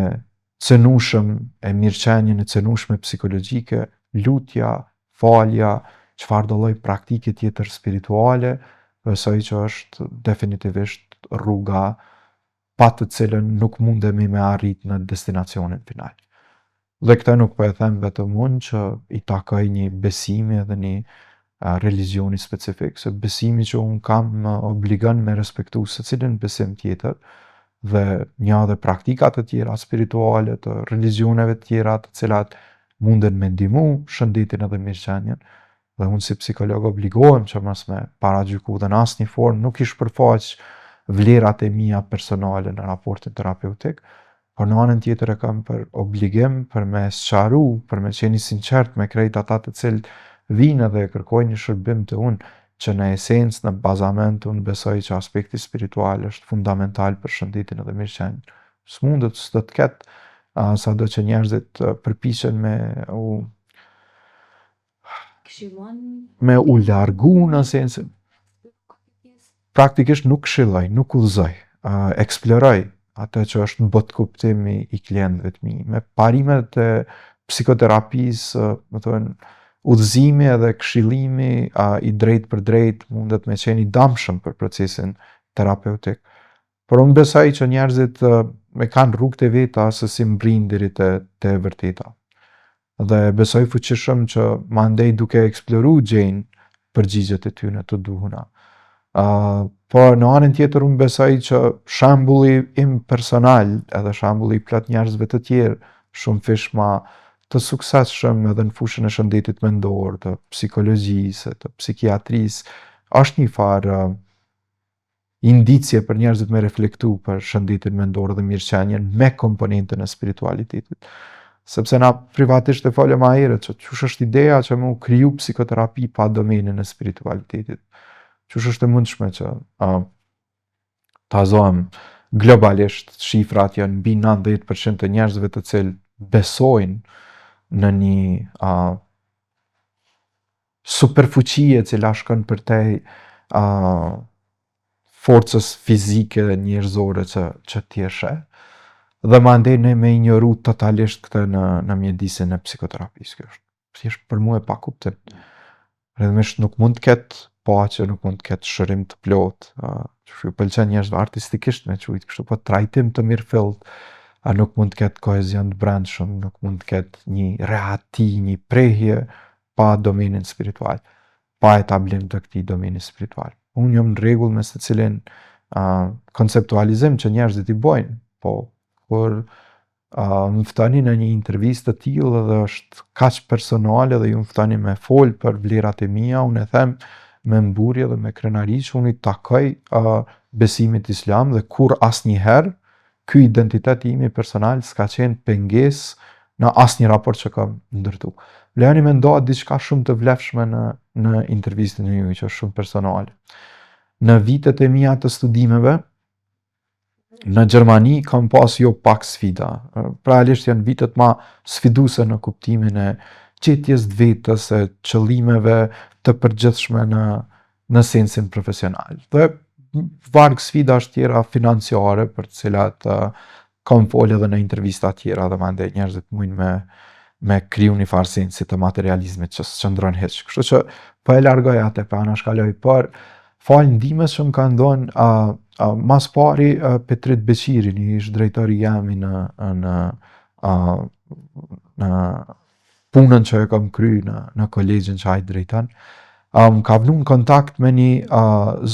cënushëm, e mirëqenjen e cënushme psikologjike, lutja, falja, çfarëdo lloj praktike tjetër spirituale, besoj që është definitivisht rruga pa të cilën nuk mundemi me arrit në destinacionin final. Dhe këtë nuk po e them vetëm unë që i takoj një besimi edhe një religioni specifik, se besimi që unë kam më obligon me respektu secilin besim tjetër dhe një edhe praktikat të tjera spirituale të religioneve të tjera të cilat munden me ndihmu shëndetin edhe mirëqenjen. Dhe unë si psikolog obligohem që mos me paragjyku dhe në asnjë formë nuk ish përfaq vlerat e mia personale në raportin terapeutik, por në anën tjetër e kam për obligim për me sqaru, për me qenë i sinqert me krejt ata të cilët vinë dhe kërkojnë një shërbim të unë, që në esencë, në bazament, unë besoj që aspekti spiritual është fundamental për shëndetin edhe mirëqenjen. S'mundet s'do të ketë sado që njerëzit përpiqen me u largu në esencë. Praktikisht nuk këshilloj, nuk udhëzoj, eksploroj atë që është në botë kuptimi i klientëve të mi. Me parimet e psikoterapisë, më thonë, udhëzimi edhe këshillimi i drejt për drejt mundet me qenë i damshëm për procesin terapeutik. Por unë besoj që njerëzit me kanë rrugët e veta se si mbrin deri te e vërteta. Dhe besoj fuqishëm që mandej duke eksploru gjejnë përgjigjet e tyre të duhura. Por në anën tjetër unë besoj që shembulli im personal edhe shembulli i plot njerëzve të tjerë shumë fish ma të suksesshëm edhe në fushën e shëndetit mendor, të psikologjisë, të psikiatrisë, është një farë indicie për njerëzit me reflektu për shëndetin mendor dhe mirëqenjen me komponentën e spiritualitetit. Sepse na privatisht e folëm më herët që çush është ideja që më u kriju psikoterapi pa domenën e spiritualitetit. Çush është e mundshme që ta zohem globalisht, shifrat janë mbi 90% të njerëzve të cilë besojnë në një superfuqie cila shkon përtej forcës fizike dhe njerëzore që t'jeshe, dhe mandej ne me ignoru totalisht këtë në mjedisin e psikoterapisë. Kjo është thjesht për mua e pa kuptim. Rrëdhëmisht nuk mund të ketë paqe, nuk mund të ketë shërim të plot, që pëlqen njerëzve artistikisht me quajtë kështu, po trajtim të mirëfillt, nuk mund të ketë kohezion të brendshëm, nuk mund të ketë një rehati, një prehje pa domenin spiritual, pa etablim të këtij domeni spiritual. Unë jam në rregull me secilin konceptualizim që njerëzit i bojnë, po kur më ftoni në një intervistë të tillë dhe është kaq personale dhe ju më ftoni me fol për vlerat e mia, unë e them me mburje dhe me krenari që unë i takoj besimit islam dhe kur asnjëherë ky identitet imi personal s'ka qenë pengesë në asnjë raport që kam ndërtu. Lejoni me ndohet diçka shumë të vlefshme në intervistën e juaj që është shumë personale. Në vitet e mia të studimeve në Gjermani kam pas jo pak sfida. Realisht janë vitet ma sfiduese në kuptimin e qetjes të vetës, e qëllimeve të përgjithshme në sensin profesional. Dhe varg sfidash tjera financiare për të cilat kam folë edhe në intervista tjera dhe mandej njerëzit mujnë me kriju një farë sensi të materializmit që s'qëndron hiç. Kështu që po e largoj atë pa anashkaloj, por falë ndihmës që më kanë dhënë mas pari Petrit Beqiri, një ish drejtori jami në punën që e kam kry në kolegjin që ajtë drejton, më ka vënë në kontakt me një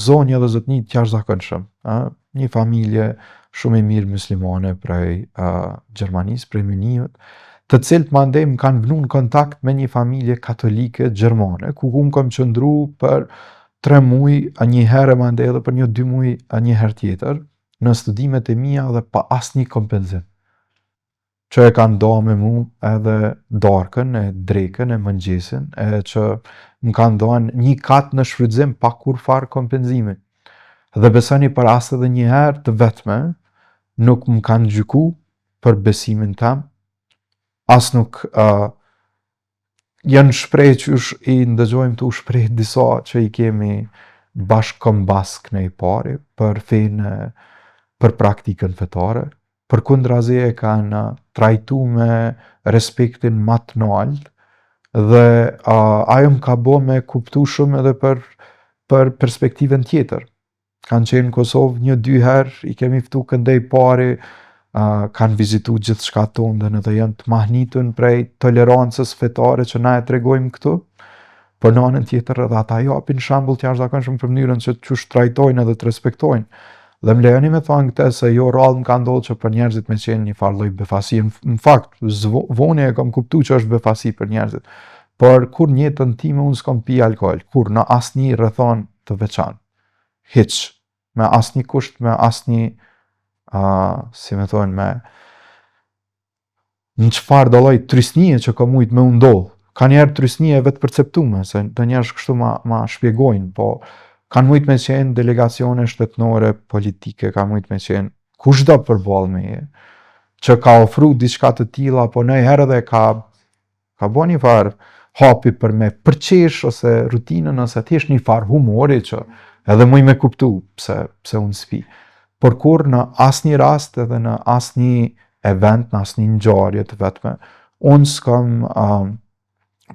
zonjë dhe zotni të jashtëzakonshëm, një familje shumë e mirë muslimane prej Gjermanisë, prej Muniut, të cilët mandej më kanë vënë në kontakt me një familje katolike gjermane, ku unë kam qëndru për 3 muaj, a një herë mandej edhe për 2 muaj a një herë tjetër, në studimet e mia dhe pa asnjë kompenzim. Që e kanë do me mu edhe darkën, e drekën, e mëngjesin, e që më kanë donë një katë në shfrytëzim pa kur farë kompenzimi. Dhe besoni për as edhe një herë të vetme, nuk më kanë gjyku për besimin tem, as nuk janë shpreh që i ndëgjojmë të u shpreh disa që i kemi bashkë kombas këne i pari për fejnë, për praktikën fetare, për kundrazi e kanë trajtu me respektin më të lartë dhe ajo më ka bo me kuptu shumë edhe për perspektivën tjetër. Kanë qenë në Kosovë 1-2 herë, i kemi ftu këndej pari, kanë vizitu gjithë shka tonë dhe edhe janë të mahnitun prej tolerancës fetare që na e tregojmë këtu, për në anën tjetër edhe ata japin shembull të jashtëzakonshëm për mënyrën që çu trajtojnë edhe të respektojnë. Dhe më lejoni me thonë këtë se jo rrallë më ka ndodhur që për njerëzit me qenë një farë lloj befasie. Në fakt, vone e kam kuptu që është befasi për njerëzit. Por kur në jetën time unë s'kam pi alkool, kur në asnjë rrethon të veçantë. Hiç, me asnjë kusht, me asnjë si me thonë, në çfarë do lloj trysnie që ka mujt me u ndodh. Ka njerë trysnie vetë perceptume, se të njerësh kështu ma shpjegojnë, po kanë mujt me qenë delegacione shtetnore, politike, ka mujt me qenë kushdo përballë meje, që ka ofru diçka të tilla, po në herë edhe ka bo një farë hapi për me përqesh, ose rutinën, ose thjesht një farë humori që edhe muj me kuptu pse unë s'pi. Por kur në asnjë rast edhe në asnjë event, në asnjë ngjarje të vetme, unë s'kam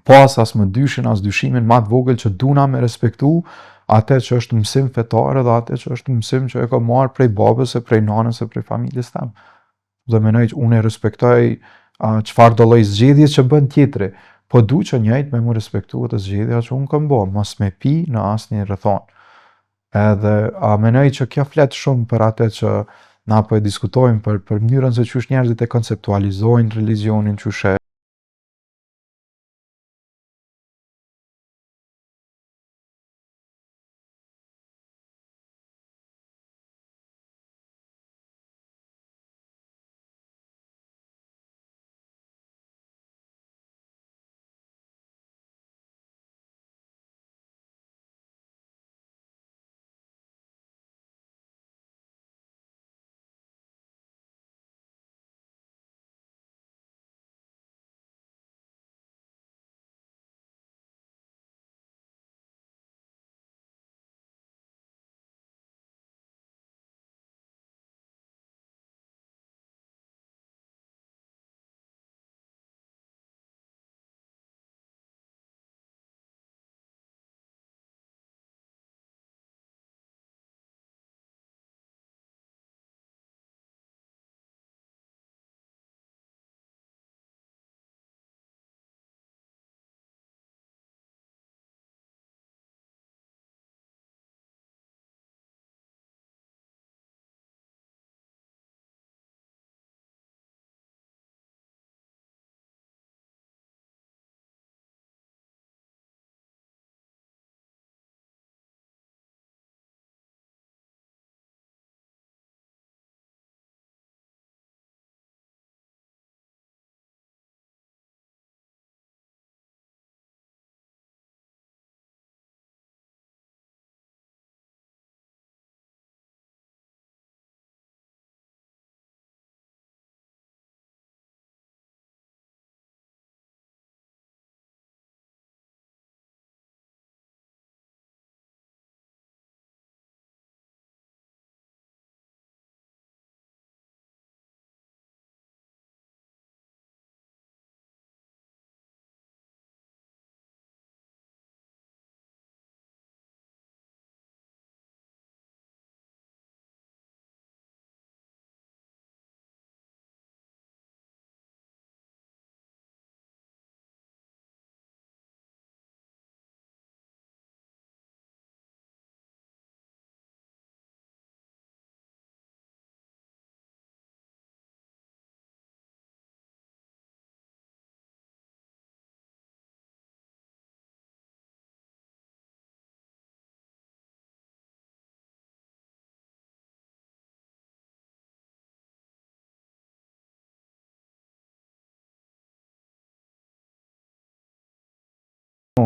pas as më dyshin, as dyshimin ma të vogël që duna me respektu atë që është mësim fetar dhe atë që është mësim që e ka marrë prej babës e prej nanës e prej familjes tem. Dhe menoj që unë e respektoj çfarë do lloj zgjedhje që bën tjetri, po du që njëjt me mu respektu atë zgjedhja që unë kam bë, mos me pi në asnjë rrethon. Edhe menoj që kjo flet shumë për atë që na po e diskutojmë për mënyrën se çysh njerëzit e konceptualizojnë religionin, çysh e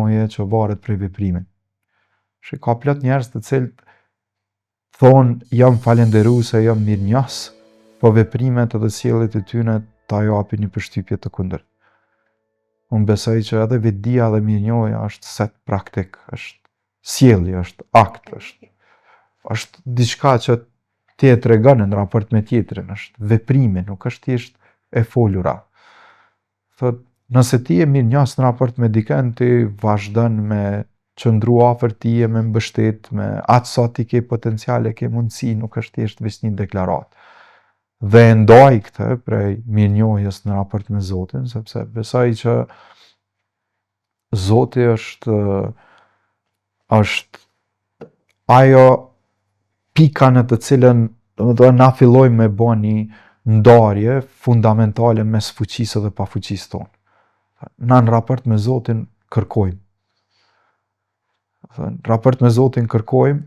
mirënjohje që varet prej veprimit. Shi ka plot njerëz të cilët thonë jam falenderues, jam mirënjohës, po veprimet edhe sjelljet e tyre ta japin një përshtypje të kundërt. Unë besoj që edhe vetdia dhe mirënjohja është set praktik, është sjellje, është akt, është diçka që ti e tregon në raport me tjetrin, është veprimi, nuk është thjesht e folura. Thot, nëse ti je mirënjohës në raport me dikën, ti vazhdon me qëndru afër tije, me mbështet, me atë sa ti ke potenciale, ke mundësi, nuk është thjesht vetëm një deklaratë. Dhe e ndaj këtë prej mirënjohjes në raport me Zotin, sepse besoj që Zoti është ajo pika në të cilën na fillojmë me bë një ndarje fundamentale mes fuqisë dhe pafuqisë tonë. Na në raport me Zotin kërkojmë. Në raport me Zotin kërkojmë,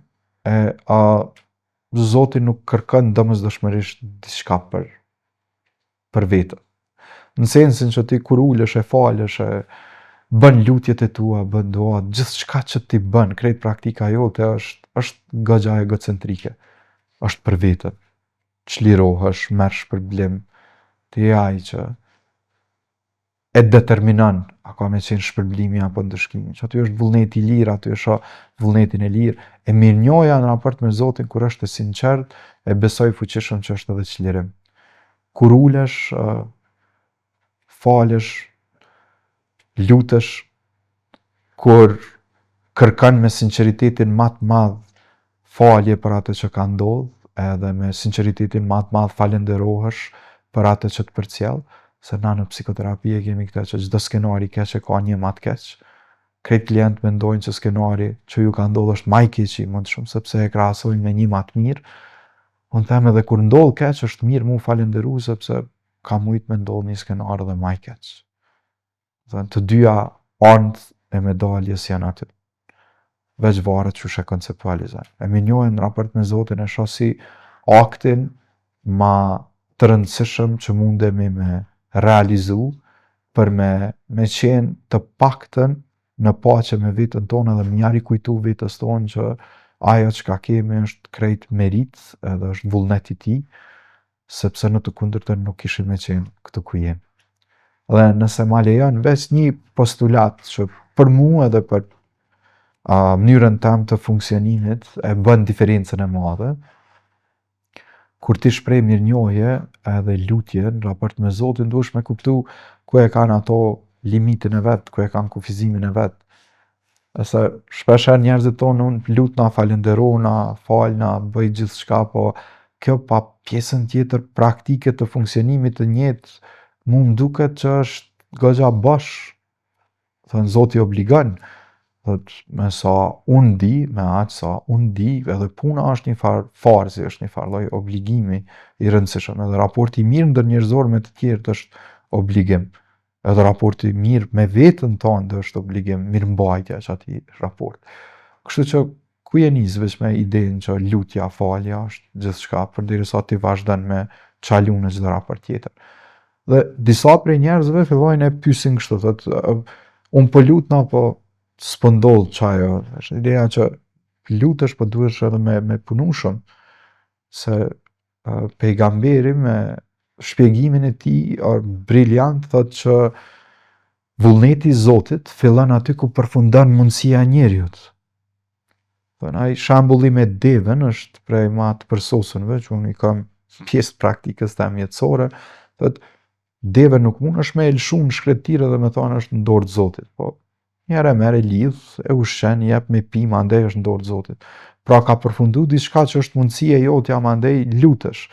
Zoti nuk kërkon domosdoshmërisht diçka për veten. Në sensin që ti kur ulesh e falesh, bën lutjet e tua, bën dua, gjithçka që ti bën, krejt praktika jote është goxha egocentrike. Është për veten. Çlirohesh, merr shpërblim, ti je ai që e determinon a ka me qenë shpërblimi apo ndëshkimi. Që aty është vullneti i lirë, aty është vullnetin e lirë. E mirënjohja në raport me Zotin kur është e sinqert, e besoj fuqishëm që është edhe çlirim. Kur ulesh, falesh, lutesh, kur kërkon me sinqeritetin më të madh falje për atë që ka ndodhur, edhe me sinqeritetin më të madh falenderohesh për atë që të përcjell, se na në psikoterapi e kemi këtë që çdo skenari keq e ka një më të keq. Krejt klient mendojnë që skenari që ju ka ndodhur është më i keq më shumë sepse e krahasojnë me një më të mirë. Unë them edhe kur ndodh keq është mirë mu falenderu sepse ka mujt me ndodh një skenar edhe më i keq. Dhe të dyja anët e medaljes janë aty. Veç varet çu e konceptualizojnë. E mirënjohjen në raport me Zotin e shoh si aktin më të rëndësishëm që mundemi me realizu për me qenë të paktën në paqe me vetën tonë edhe më njari kujtu vetës tonë që ajo që ka kemi është krejt merit edhe është vullnet i tij, sepse në të kundërtën nuk kishim me qenë këtu ku jemi. Dhe nëse ma lejon veç një postulat që për mua edhe për mënyrën tam të funksionimit e bën diferencën e madhe, kur ti shpreh mirënjohje edhe lutje në raport me Zotin, duhesh me kuptu ku e kanë ato limitin e vet, ku e kanë kufizimin e vet. Ese shpesh njerëzit tonë lutna, falenderona, falna, bëj gjithçka, po kjo pa pjesën tjetër praktike të funksionimit të njëjtë, mu m'duket që është goxha bosh. Thënë Zoti obligon. Thot, me sa unë di, me aq sa unë di, edhe puna është një farzi, është një lloj obligimi i rëndësishëm. Edhe raporti mirë ndër njerëzor me të tjerët është obligim. Edhe raporti mirë me veten tonë është obligim, mirëmbajtja që atij raport. Kështu që ku je nis veç me idenë që lutja, falja është gjithçka, përderisa ti vazhdon me çalu në çdo raport tjetër. Dhe disa prej njerëzve fillojnë e pyesin kështu, thotë, unë po lutna, po s'po ndodh çajo. Është ideja që lutesh, po duhesh edhe me punu shumë, se pejgamberi me shpjegimin e tij briljant thotë që vullneti i Zotit fillon aty ku përfundon mundësia e njeriut. Thënë, ai shembulli me devën është prej ma të përsosënve, që unë i kam pjesë praktikës të mjetësore, thotë, deve nuk mund është me elshu në shkretirë dhe me thonë është në dorë të Zotit, po njëre merë e lidh, e ushqen, jep me pi, mandej është në dorë të Zotit. Pra ka përfundu diçka që është mundësia jotja, mandej lutesh.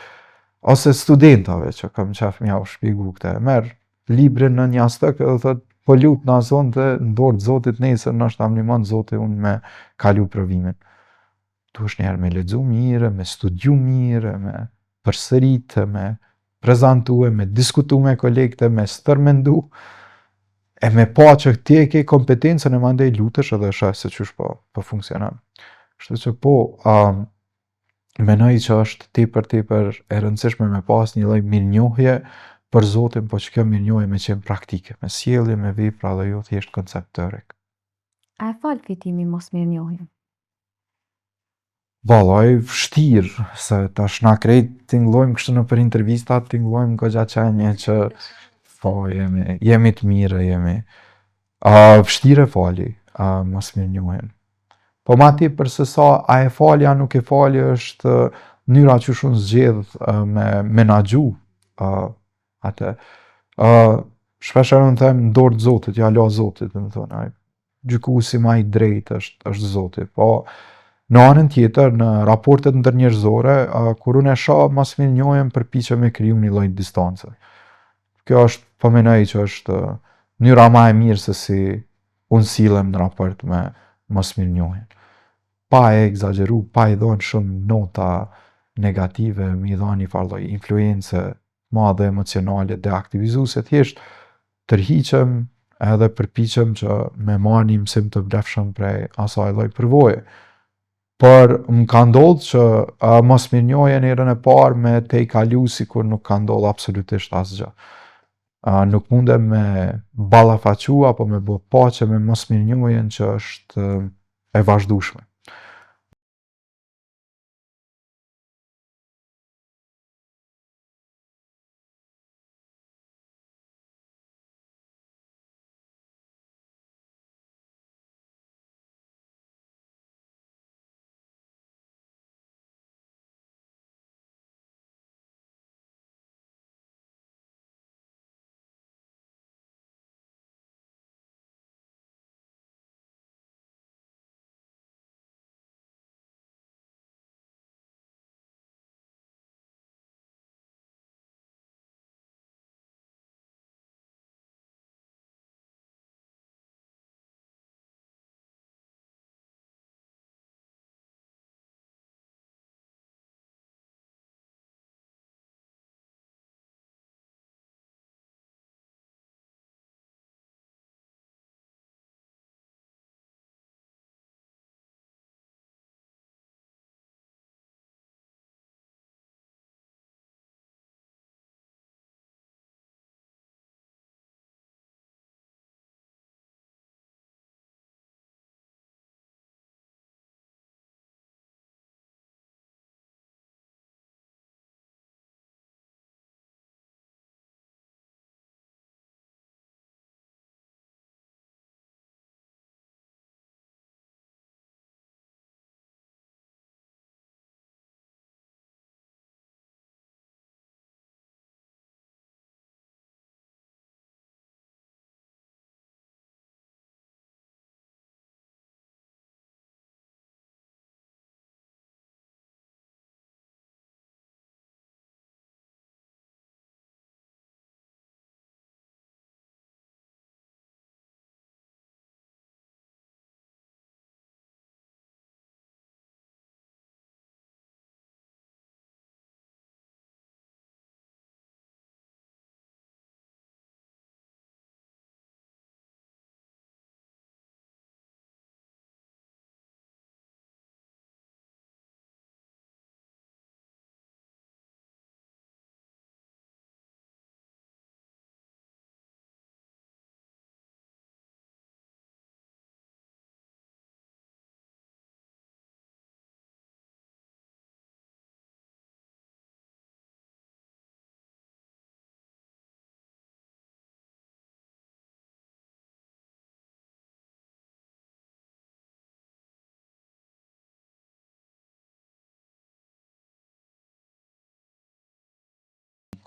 Ose studentave që kam qef mja u shpjegu këte, merë librin në një astëk edhe thët, po lut në azon të në dorë të Zotit nesër në është amlimon Zotit unë me kalu provimin. Tu është njerë me lexu mire, me studiu mire, me përsërite, me prezantue, me diskutu me kolegte, me stërmendu, e me pa që ti e ke kompetencën e mandej lutesh edhe shaj se qysh po funksionon. Kështu që menoj që është tepër e rëndësishme me pas një lloj mirënjohje për Zotin, po që kjo mirënjohje me qenë praktike, me sjellje, me vepra dhe jo thjesht koncept teorik. A e fal fitimi mos mirënjohjen? Vallaj, vështirë, se tash na krejt tingëllojmë kështu në për intervista, tingëllojmë goxha qenje që po jemi të mirë, jemi. Vështirë e fali, mos mirënjohjen. Po ma tepër se sa a e falja nuk e falja është mënyra që unë zgjedh me menaxhu atë. Shpeshherë unë them në dorë të Zotit, ja la Zotit, do të thonë, ai gjykuesi më i drejtë është Zoti. Po në anën tjetër, në raportet ndërnjerëzore, kur unë e shoh mos mirënjohjen, përpiqem me kriju një lloj distance. Kjo është, po mendoj që është mënyra më e mirë se si unë sillem në raport me mos mirënjohjen. Pa e egzageru, pa i dhënë shumë nota negative, mi dhënë një farë lloj influencë madhe emocionale deaktivizuese, thjesht tërhiqem edhe përpiqem që me marrë një mësim të vlefshëm prej asaj lloj përvoje. Por më ka ndodhur që mos mirënjohjen herën e parë me te i kalu sikur nuk ka ndodhur absolutisht asgjë. Nuk mundem me ballafaqu apo me bë paqe me mos mirënjohjen që është e vazhdueshme.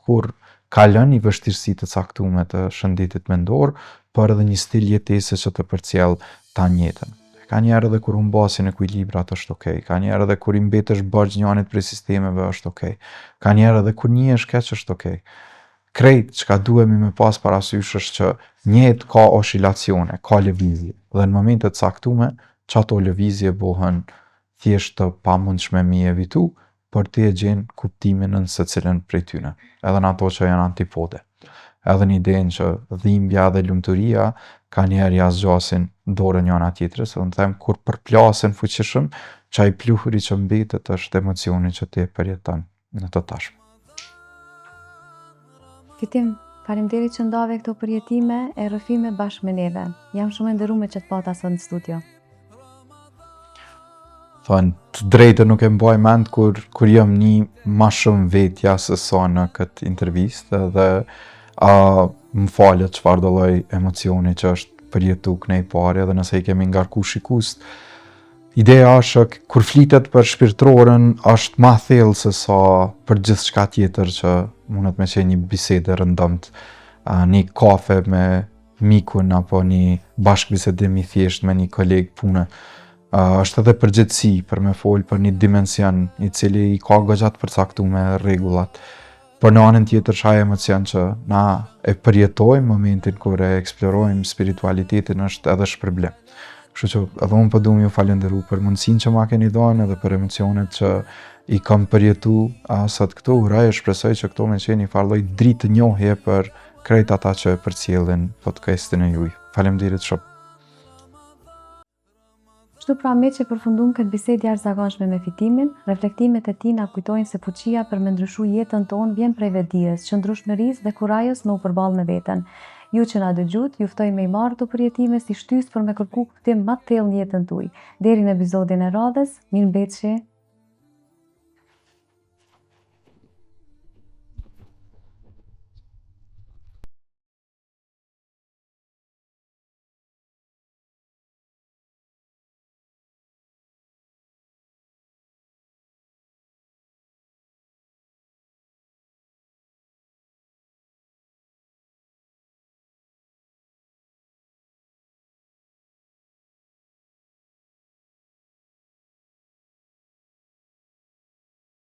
Kur kalon një vështirësi të caktuar të shëndetit mendor, por edhe një stil jetese që të përcjell tan jetën. Ka njerë edhe kur humbasin ekuilibrat është okej, ka njerë edhe kur i mbetesh borxh njëanit prej sistemeve është okej, ka njerë edhe kur njihesh keq është okej. Krejt çka duhemi me pas parasysh është që një jetë ka oscilacione, ka lëvizje, dhe në momente të caktuara çato lëvizje bëhen thjesht të pamundshme mi evitu, por ti e gjen kuptimin në secilën prej tyne, edhe në ato që janë antipode. Edhe në idenë që dhimbja dhe lumturia ka njerë ja zgjasin dorën njëna tjetrës, dhe në them kur përplasen fuqishëm, çaj pluhuri që mbetet është emocioni që ti e përjeton në të tashme. Fitim, Faleminderit që ndave këto përjetime e rrëfime bashkë me neve. Jam shumë e nderuar që të pata sot në studio. Thonë, të drejtë nuk e mbaj mend kur jam një ma shumë vetja se sa në këtë intervistë dhe më falet çfarë do lloj emocioni që është përjetu kënej pare dhe nëse i kemi ngarku shikust. Ideja është kur flitet për shpirtërorën është ma thellë se sa për gjithë shka tjetër që mundet me qenë një bisede rëndëmt, një kafe me mikun apo një bashkëbisedim i thjesht me një koleg pune. Është edhe përgjithësi për me folë për një dimension i cili i ka goxha të përcaktuar me rregullat. Por në anën tjetër shaj emocion që na e përjetojmë momentin kur e eksplorojmë spiritualitetin është edhe shpërblim. Kështu që edhe unë po dua ju falenderoj për mundësinë që ma keni dhënë edhe për emocionet që i kam përjetu sot këtu. Uraj e shpresoj që këto me qenë një farë lloj dritë njohje për krejt ata që e përcjellin podcastin e juaj. Faleminderit shumë. Kështu pra me që përfundum këtë bisedë jashtëzakonshme me Fitimin, reflektimet e tij na kujtojnë se fuqia për me ndryshu jetën tonë vjen prej vetdijes, qëndrueshmërisë dhe kurajës me u përballë me veten. Ju që na dëgjut, ju ftoj me i marrë këto përjetime si shtysë për me kërku kuptim më të thellë në jetën tuaj. Deri në episodin e radhës, mirëmbëjtje.